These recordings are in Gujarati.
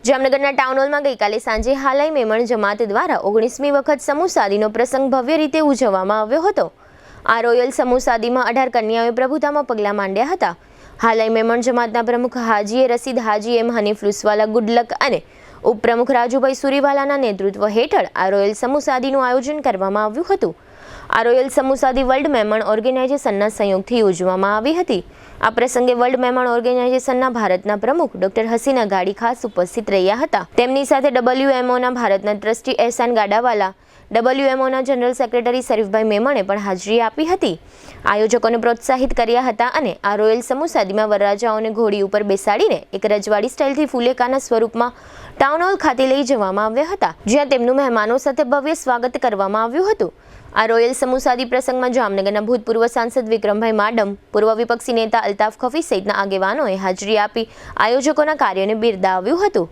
જામનગરના ટાઉન હોલમાં ગઈકાલે સાંજે હાલાઈ મેમણ જમાત દ્વારા 19મી વખત સમૂહ શાદીનો પ્રસંગ ભવ્ય રીતે ઉજવવામાં આવ્યો હતો। આ રોયલ સમૂહ શાદીમાં 18 કન્યાઓએ પ્રભુતામાં પગલાં માંડ્યા હતા। હાલાઈ મેમણ જમાતના પ્રમુખ હાજી રસીદ હાજી એમ હનીફ લુસવાલા ગુડલક અને ઉપપ્રમુખ રાજુભાઈ સુરીવાલાના નેતૃત્વ હેઠળ આ રોયલ સમૂહ શાદીનું આયોજન કરવામાં આવ્યું હતું। આ રોયલ સમૂહ શાદી વર્લ્ડ મેમણ ઓર્ગેનાઇઝેશનના સહયોગથી યોજવામાં આવી હતી। આ પ્રસંગે વર્લ્ડ મેમણ ઓર્ગેનાઇઝેશનના ભારતના પ્રમુખ ડોક્ટર હસીન અઘાડી ખાસ ઉપસ્થિત રહ્યા હતા। તેમની સાથે WMOના ભારતના ટ્રસ્ટી એહસાન ગાડાવાલા, WMOના જનરલ સેક્રેટરી શરીફભાઈ મેમણે પણ હાજરી આપી હતી। આયોજકોને પ્રોત્સાહિત કર્યા હતા અને આ રોયલ સમૂહ શાદીમાં વરરાજાઓને ઘોડી ઉપર બેસાડીને એક રજવાડી સ્ટાઇલથી ફુલેકાના સ્વરૂપમાં ટાઉન હોલ ખાતે લઈ જવામાં આવ્યા હતા, જ્યાં તેમનું મહેમાનો સાથે ભવ્ય સ્વાગત કરવામાં આવ્યું હતું। આ રોયલ સમૂહ શાદી પ્રસંગમાં જામનગરના ભૂતપૂર્વ સાંસદ વિક્રમભાઈ માડમ, પૂર્વ વિપક્ષી નેતા અલ્તાફ ખફી સહિતના આગેવાનોએ હાજરી આપી આયોજકોના કાર્યને બિરદાવ્યું હતું।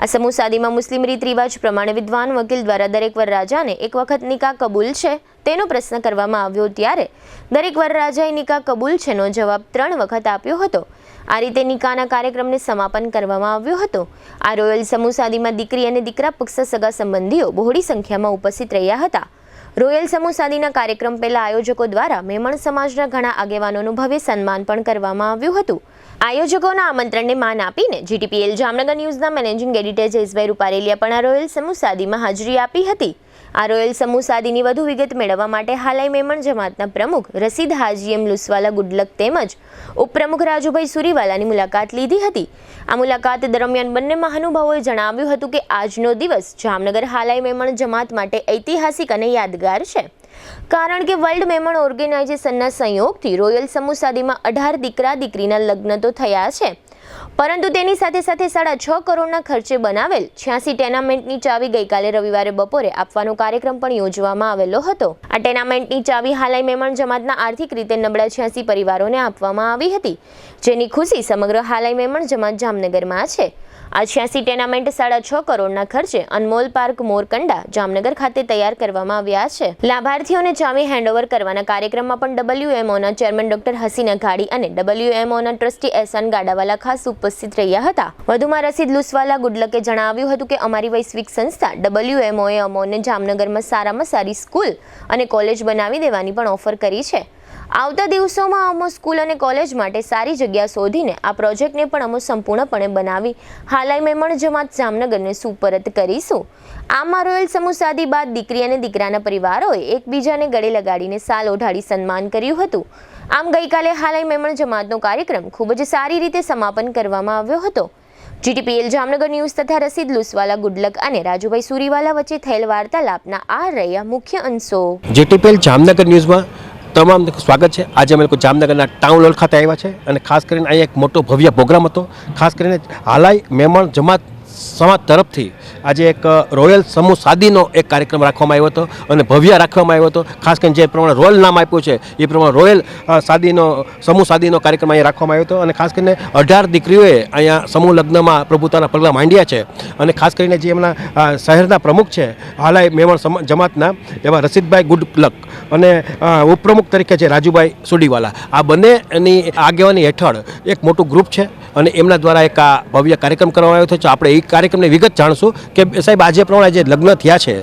આ સમૂહ શાદીમાં મુસ્લિમ રીત રિવાજ પ્રમાણે વિદ્વાન વકીલ દ્વારા દરેક વરરાજાને એક વખત નિકાહ કબૂલ છે તેનો પ્રશ્ન કરવામાં આવ્યો, ત્યારે દરેક વરરાજાએ નિકાહ કબૂલ છેનો જવાબ 3 વખત આપ્યો હતો। આ રીતે નિકાહના કાર્યક્રમને સમાપન કરવામાં આવ્યો હતો। આ રોયલ સમૂહ શાદીમાં દીકરી અને દીકરા પક્ષ સગા સંબંધીઓ બહોળી સંખ્યામાં ઉપસ્થિત રહ્યા હતા। રોયલ સમૂહ શાદીના કાર્યક્રમ પહેલા આયોજકો દ્વારા મેમણ સમાજના ઘણા આગેવાનોનું ભવ્ય સન્માન પણ કરવામાં આવ્યું હતું। આયોજકોના આમંત્રણને માન આપીને GTPL જામનગર ન્યૂઝના મેનેજિંગ એડિટર જયેશભાઈ રૂપારેલિયા પણ આ રોયલ સમૂહ શાદીમાં હાજરી આપી હતી। આ રોયલ સમૂહ શાદીની વધુ વિગત મેળવવા માટે હાલાઈ મેમણ જમાતના પ્રમુખ રસીદ હાજી એમ લુસવાલા ગુડલક તેમજ ઉપપ્રમુખ રાજુભાઈ સુરીવાલાની મુલાકાત લીધી હતી। આ મુલાકાત દરમિયાન બંને મહાનુભાવોએ જણાવ્યું હતું કે આજનો દિવસ જામનગર હાલાઈ મેમણ જમાત માટે ઐતિહાસિક અને યાદગાર છે, કારણ કે વર્લ્ડ મેમણ ઓર્ગેનાઇઝેશનના સહયોગથી રોયલ સમૂહ શાદીમાં 18 દીકરા દીકરીના લગ્ન તો થયા છે, પરંતુ તેની સાથે સાથે 6.5 કરોડના ખર્ચે બનાવેલ 86 ટેનામેન્ટની ચાવી ગઈકાલે રવિવારે બપોરે આપવાનો કાર્યક્રમ પણ યોજવામાં આવેલો હતો। આ ટેનામેન્ટની ચાવી હાલાઈ મેમણ જમાતના આર્થિક રીતે નબળા 86 પરિવારોને આપવામાં આવી હતી, જેની ખુશી સમગ્ર હાલાઈ મેમણ જમાત જામનગરમાં છે। આ 86 ટેનામેન્ટ 6.5 કરોડના ખર્ચે અનમોલ પાર્ક મોરકંડા જામનગર ખાતે તૈયાર કરવામાં આવ્યા છે। લાભાર્થીઓને ચાવી હેન્ડઓવર કરવાના કાર્યક્રમમાં પણ WMOના ચેરમેન ડોક્ટર હસીન અઘાડી અને WMOના ટ્રસ્ટી એહસાન ગાડાવાલા ખાસ ઉપસ્થિત રહ્યા હતા। વધુમાં રસીદ લુસવાલા ગુડલકે જણાવ્યું હતું કે અમારી વૈશ્વિક સંસ્થા WMOએ અમોને જામનગરમાં સારામાં સારી સ્કૂલ અને કોલેજ બનાવી દેવાની પણ ઓફર કરી છે। આવતા દિવસોમાં અમો સ્કૂલ અને કોલેજ માટે સારી જગ્યા શોધીને આ પ્રોજેક્ટને પણ અમો સંપૂર્ણપણે બનાવી હાલાઈ મેમણ જમાત જામનગરને સુપરત કરીશું। આમાં રોયલ સમૂહ શાદી બાદ દીકરી અને દીકરાના પરિવારોએ એકબીજાને ગળે લગાડીને સાલ ઓઢાડી સન્માન કર્યું હતું। આમ ગઈકાલે હાલાઈ મેમણ જમાતનો કાર્યક્રમ ખૂબ જ સારી રીતે સમાપન કરવામાં આવ્યો હતો। GTPL જામનગર ન્યૂઝ તથા રસીદ લુસવાલા ગુડલક અને રાજુભાઈ સુરીવાલા વચ્ચે થયેલ વાર્તાલાપના આ રહ્યા મુખ્ય અંશો। GTPL જામનગર ન્યૂઝમાં તમામ સ્વાગત છે। આજે અમે લોકો જામનગરના ટાઉન હોલ ખાતે આવ્યા છે અને ખાસ કરીને અહીંયા એક મોટો ભવ્ય પ્રોગ્રામ હતો। ખાસ કરીને હાલાઈ મેમણ જમાત સમાજ તરફથી આજે એક રોયલ સમૂહ શાદીનો એક કાર્યક્રમ રાખવામાં આવ્યો હતો અને ભવ્ય રાખવામાં આવ્યો હતો। ખાસ કરીને જે પ્રમાણે રોયલ નામ આપ્યું છે એ પ્રમાણે રોયલ સમૂહ શાદીનો કાર્યક્રમ અહીંયા રાખવામાં આવ્યો હતો અને ખાસ કરીને 18 દીકરીઓએ અહીંયા સમૂહ લગ્નમાં પ્રભુતાના પગલાં માંડ્યા છે અને ખાસ કરીને જે એમના શહેરના પ્રમુખ છે હાલાઈ મેમણ જમાતના એવા રસીદભાઈ ગુડલક અને ઉપપ્રમુખ તરીકે છે રાજુભાઈ સુડીવાલા, આ બંનેની આગેવાની હેઠળ એક મોટું ગ્રુપ છે અને એમના દ્વારા એક આ ભવ્ય કાર્યક્રમ કરવામાં આવ્યો છે। આપણે એ કાર્યક્રમની વિગત જાણશું કે સાહેબ આજે પ્રમાણે જે લગ્ન થયા છે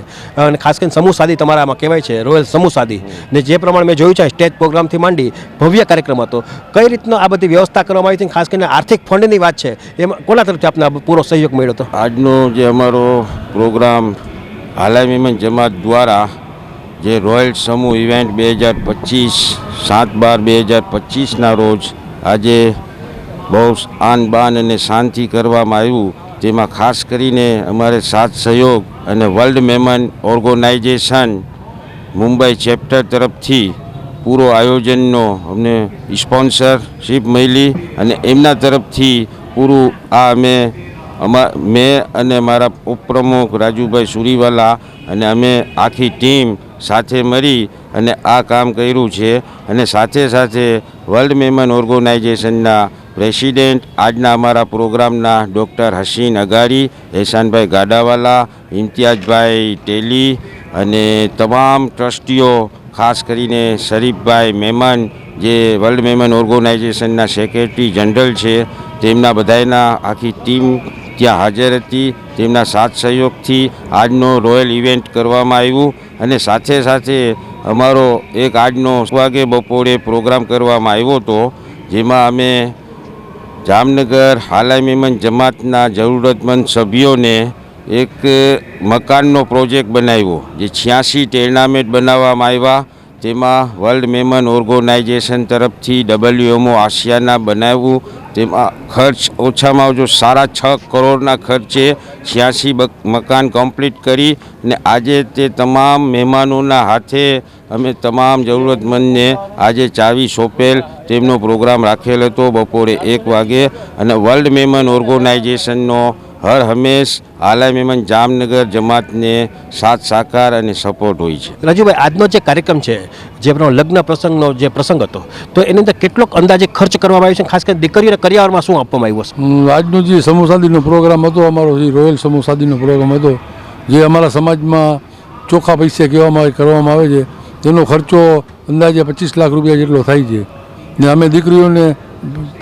અને ખાસ કરીને સમૂહ શાદી તમારામાં કહેવાય છે રોયલ સમૂહ શાદી, ને જે પ્રમાણે મેં જોયું છે સ્ટેજ પ્રોગ્રામથી માંડી ભવ્ય કાર્યક્રમ હતો, કઈ રીતનો આ બધી વ્યવસ્થા કરવામાં આવી હતી? ખાસ કરીને આર્થિક ફંડની વાત છે એમાં કોના તરફથી આપને પૂરો સહયોગ મળ્યો હતો? આજનો જે અમારો પ્રોગ્રામ હાલાઈ મેમણ જમાત દ્વારા જે રોયલ સમૂહ ઇવેન્ટ 2025 7/12/2025ના રોજ આજે બહુ આન બાન અને શાંતિ કરવામાં આવ્યું, જેમાં ખાસ કરીને અમારે સાથ સહયોગ અને world Memon organisation Mumbai chapter તરફથી પૂરો આયોજનનો અમને સ્પોન્સરશીપ મળી અને એમના તરફથી પૂરું આ મેં અને મારા ઉપપ્રમુખ રાજુભાઈ સુરીવાલા અને અમે આખી ટીમ સાથે મળી અને આ કામ કર્યું છે। અને સાથે સાથે વર્લ્ડ મેમન ઓર્ગેનાઇઝેશનના પ્રેસિડેન્ટ આજના અમારા પ્રોગ્રામના ડૉક્ટર હસીન અઘાડી, એહસાનભાઈ ગાડાવાલા, ઇમ્તિયાઝભાઈ ટેલી અને તમામ ટ્રસ્ટીઓ, ખાસ કરીને શરીફભાઈ મેમન જે વર્લ્ડ મેમન ઓર્ગેનાઇઝેશનના સેક્રેટરી જનરલ છે, તેમના બધાના આખી ટીમ ત્યાં હાજર હતી. તેમના સાથ સહયોગથી આજનો રોયલ ઇવેન્ટ કરવામાં આવ્યું અને સાથે સાથે અમારો એક આજનો વાગે બપોરે પ્રોગ્રામ કરવામાં આવ્યો હતો, જેમાં અમે જામનગર હાલાઈ મેમન જમાતના જરૂરતમંદ સભ્યોને એક મકાનનો પ્રોજેક્ટ બનાવ્યો, જે 86 ટેર્નામેન્ટ બનાવવામાં આવ્યા. તેમાં વર્લ્ડ મેમન ઓર્ગેનાઇઝેશન તરફથી WMO આસિયાના બનાવ્યું. તેમાં ખર્ચ ઓછામાં ઓછો 6.5 કરોડના ખર્ચે 86 મકાન કમ્પ્લીટ કરી અને આજે તે તમામ મહેમાનોના હાથે અમે તમામ જરૂરતમંદને આજે ચાવી સોંપેલ તેમનો પ્રોગ્રામ રાખેલ હતો બપોરે 1 વાગે. અને વર્લ્ડ મેમન ઓર્ગેનાઇઝેશનનો હર હંમેશ હાલાઈ મેમન જામનગર જમાતને સાથ સાકાર અને સપોર્ટ હોય છે. રાજુભાઈ, આજનો જે કાર્યક્રમ છે, જે આપણો લગ્ન પ્રસંગનો જે પ્રસંગ હતો, તો એની અંદર કેટલોક અંદાજે ખર્ચ કરવામાં આવ્યો છે? ખાસ કરીને દીકરીઓને કરિયાવરમાં શું આપવામાં આવ્યું છે? આજનો જે સમૂહ શાદીનો પ્રોગ્રામ હતો, અમારો જે રોયલ સમૂહ શાદીનો પ્રોગ્રામ હતો, જે અમારા સમાજમાં ચોખ્ખા પૈસે કરવામાં આવે છે, તેનો ખર્ચો અંદાજે 25 લાખ રૂપિયા જેટલો થાય છે. ને અમે દીકરીઓને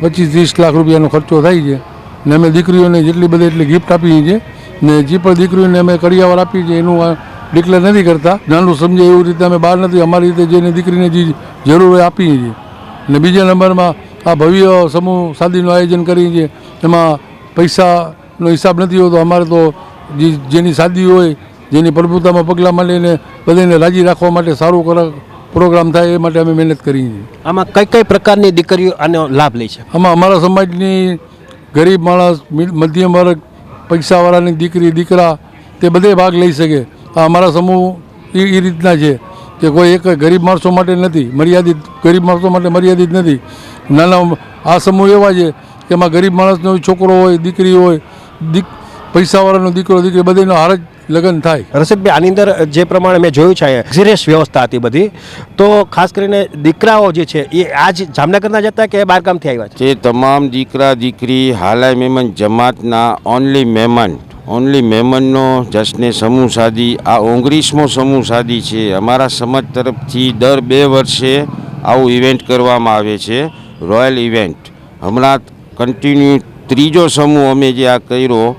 25-30 લાખ રૂપિયાનો ખર્ચો થાય છે. ને અમે દીકરીઓને જેટલી બધી એટલી ગિફ્ટ આપીએ છીએ. ને જે પણ દીકરીઓને અમે કરિયાવર આપીએ છીએ એનું ડિક્લેર નથી કરતા, નાનું સમજે એવી રીતે અમે બહાર નથી, અમારી રીતે જેને દીકરીને જે જરૂર હોય આપીએ છીએ. ને બીજા નંબરમાં આ ભવ્ય સમૂહ શાદીનું આયોજન કરીએ છીએ, એમાં પૈસાનો હિસાબ નથી હોતો. અમારે તો જેની શાદી હોય, જેની પ્રભુતામાં પગલાં માંડીને બધાને રાજી રાખવા માટે સારું પ્રોગ્રામ થાય એ માટે અમે મહેનત કરીએ છીએ. આમાં કઈ કઈ પ્રકારની દીકરીઓ આનો લાભ લે છે? આમાં અમારા સમાજની ગરીબ માણસ, મધ્યમ વર્ગ, પૈસાવાળાની દીકરી દીકરા તે બધે ભાગ લઈ શકે. આ અમારા સમૂહ એ રીતના છે કે કોઈ એક ગરીબ માણસો માટે નથી મર્યાદિત, ગરીબ માણસો માટે મર્યાદિત નથી. નાના આ સમૂહ એવા છે કે એમાં ગરીબ માણસનો છોકરો હોય, દીકરી હોય, પૈસાવાળાનો દીકરો દીકરી બધેનો હાર જ લગ્ન થાય. રસિકભાઈ, આની અંદર જે પ્રમાણે મેં જોયું છે, લક્ઝરિયસ વ્યવસ્થા હતી બધી, તો ખાસ કરીને દીકરાઓ જે છે એ આજ જામનગરના જ હતા કે બહારગામથી આવ્યા છે? તે તમામ દીકરા દીકરી હાલાઈ મેમન જમાતના ઓનલી મહેમાનનો જશ્ને સમૂહ શાદી આ 29મો સમૂહ શાદી છે. અમારા સમાજ તરફથી દર 2 વર્ષે આવું ઇવેન્ટ કરવામાં આવે છે, રોયલ ઇવેન્ટ. હમણાં કન્ટિન્યુ 3જો સમૂહ અમે જે આ કર્યો,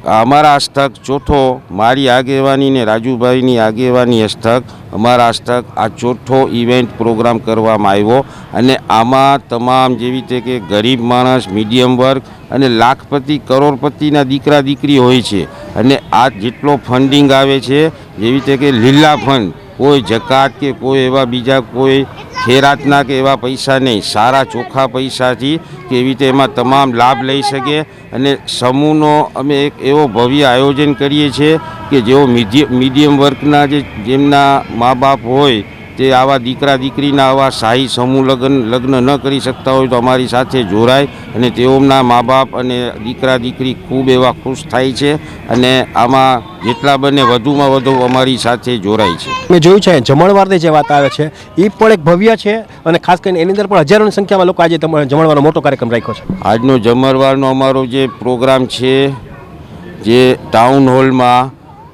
અમારા હસ્તક 4થો, મારી આગેવાની ને રાજુભાઈની આગેવાની હસ્તક, અમારા હસ્તક આ 4થો ઇવેન્ટ પ્રોગ્રામ કરવામાં આવ્યો. અને આમાં તમામ જેવી રીતે કે ગરીબ માણસ, મીડિયમ વર્ગ અને લાખપતિ કરોડપતિના દીકરા દીકરી હોય છે. અને આ જેટલો ફંડિંગ આવે છે, જેવી રીતે કે લીલા ફંડ, કોઈ જકાત કે કોઈ એવા બીજા કોઈ ખેરાતના કે એવા પૈસા નહીં, સારા ચોખ્ખા પૈસાથી કે એવી રીતે એમાં તમામ લાભ લઈ શકે. અને સમૂહનો અમે એક એવો ભવ્ય આયોજન કરીએ છીએ કે જેઓ મીડિયમ વર્ગના જેમના મા બાપ હોય તે આવા દીકરા દીકરીના આવા શાહી સમૂહ લગ્ન ન કરી શકતા હોય તો અમારી સાથે જોડાય અને તેઓના મા બાપ અને દીકરા દીકરી ખૂબ એવા ખુશ થાય છે. અને આમાં જેટલા બને વધુમાં વધુ અમારી સાથે જોડાય છે. મેં જોયું છે જમણવારની જે વાત આવે છે એ પણ એક ભવ્ય છે, અને ખાસ કરીને એની અંદર પણ હજારોની સંખ્યામાં લોકો આજે જમણવારનો મોટો કાર્યક્રમ રાખ્યો છે. આજનો જમણવારનો અમારો જે પ્રોગ્રામ છે, જે ટાઉન હોલમાં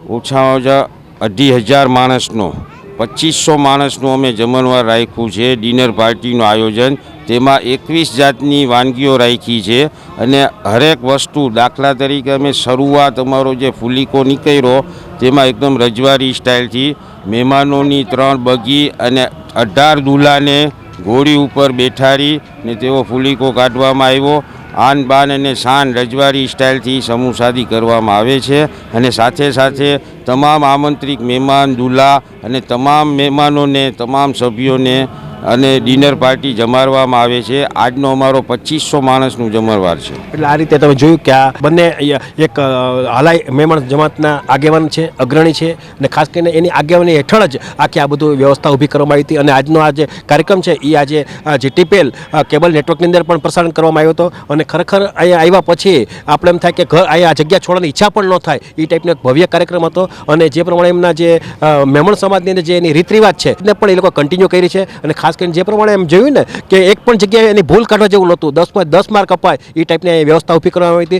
ઓછામાં ઓછા 2,500 માણસનો 2500 માણસનું અમે જમણવાર રાખ્યું છે. ડિનર પાર્ટીનું આયોજન, તેમાં 21 જાતની વાનગીઓ રાખી છે. અને હરેક વસ્તુ, દાખલા તરીકે અમે શરૂઆત અમારો જે ફુલીકો નીકળ્યો તેમાં એકદમ રજવાડી સ્ટાઇલથી મહેમાનોની 3 બગી અને 18 દુલ્હાને ઘોડી ઉપર બેઠાડી ને તેવો ફુલીકો કાઢવામાં આવ્યો. આન બાન અને શાન રજવાડી સ્ટાઇલથી સમૂહ શાદી કરવામાં આવે છે. અને સાથે સાથે તમામ આમંત્રિત મહેમાન, દુલ્હા અને તમામ મહેમાનોને, તમામ સભ્યોને અને ડિનર પાર્ટી જમાડવામાં આવે છે. આજનો અમારો 2500 માણસનું જમણવાર છે. એટલે આ રીતે તમે જોયું કે આ બંને એક હાલાઈ મેમણ જમાતના આગેવાન છે, અગ્રણી છે, અને ખાસ કરીને એની આગેવાની હેઠળ જ આખી આ બધું વ્યવસ્થા ઊભી કરવામાં આવી હતી. અને આજનો આ જે કાર્યક્રમ છે એ આજે GTPL કેબલ નેટવર્કની અંદર પણ પ્રસારણ કરવામાં આવ્યો હતો. અને ખરેખર અહીંયા આવ્યા પછી આપણે એમ થાય કે ઘર અહીંયા જગ્યા છોડવાની ઈચ્છા પણ ન થાય એ ટાઈપનો એક ભવ્ય કાર્યક્રમ હતો. અને જે પ્રમાણે એમના જે મેમણ સમાજની અંદર જે એની રીત રિવાજ છે એને પણ એ લોકો કન્ટિન્યુ કરી છે. અને ખાસ કરીને જે પ્રમાણે એમ જોયું ને કે એક પણ જગ્યાએ એની ભૂલ કાઢવા જેવું નહોતું, 10 માં 10 માર્ક અપાય એ ટાઈપની વ્યવસ્થા ઊભી કરવામાં આવી હતી.